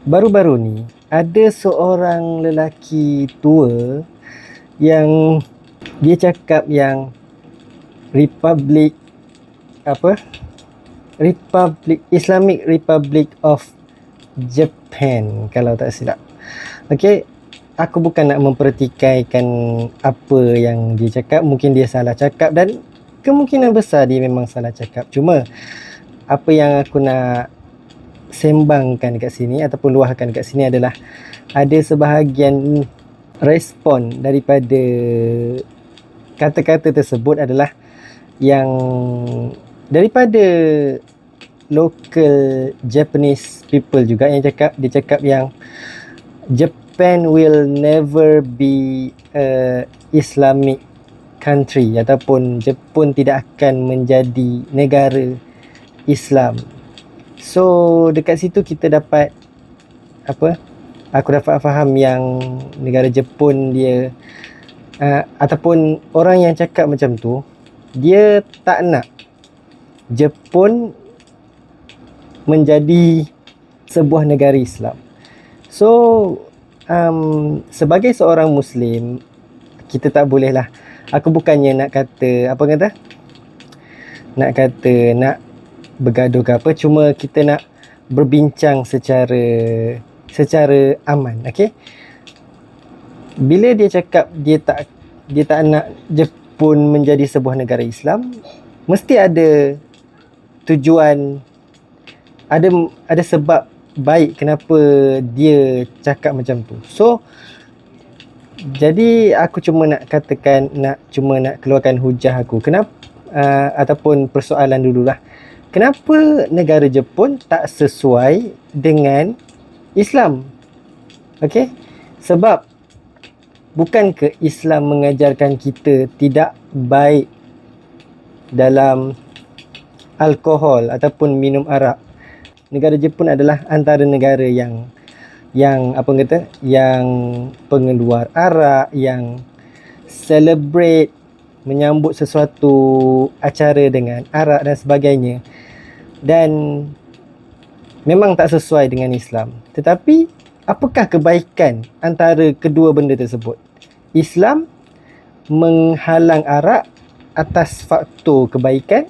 Baru-baru ni ada seorang lelaki tua yang dia cakap yang Republic apa? Islamic Republic of Japan kalau tak silap. Okey, aku bukan nak mempertikaikan apa yang dia cakap, mungkin dia salah cakap dan kemungkinan besar dia memang salah cakap. Cuma apa yang aku nak sembangkan dekat sini ataupun luahkan dekat sini adalah ada sebahagian respon daripada kata-kata tersebut adalah yang daripada local Japanese people juga yang dia cakap yang Japan will never be a Islamic country ataupun Jepun tidak akan menjadi negara Islam. So dekat situ kita dapat aku dapat faham yang negara Jepun dia ataupun orang yang cakap macam tu dia tak nak Jepun menjadi sebuah negara Islam. So sebagai seorang Muslim, kita tak boleh lah, aku bukannya nak kata nak bergaduh ke apa, cuma kita nak berbincang secara aman. Okey, bila dia cakap dia tak nak Jepun menjadi sebuah negara Islam, mesti ada tujuan, ada sebab baik kenapa dia cakap macam tu. So jadi aku cuma nak keluarkan hujah aku. Kenapa ataupun persoalan dululah. Kenapa negara Jepun tak sesuai dengan Islam? Okey? Sebab bukan ke Islam mengajarkan kita tidak baik dalam alkohol ataupun minum arak. Negara Jepun adalah antara negara yang pengeluar arak, yang celebrate, menyambut sesuatu acara dengan arak dan sebagainya. Dan memang tak sesuai dengan Islam. Tetapi apakah kebaikan antara kedua benda tersebut? Islam menghalang arak atas faktor kebaikan.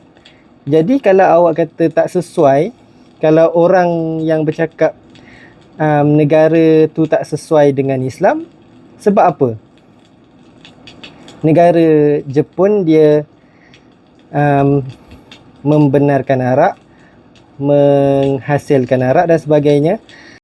Jadi kalau awak kata tak sesuai, kalau orang yang bercakap negara tu tak sesuai dengan Islam, sebab apa? Negara Jepun dia membenarkan arak, menghasilkan arak dan sebagainya.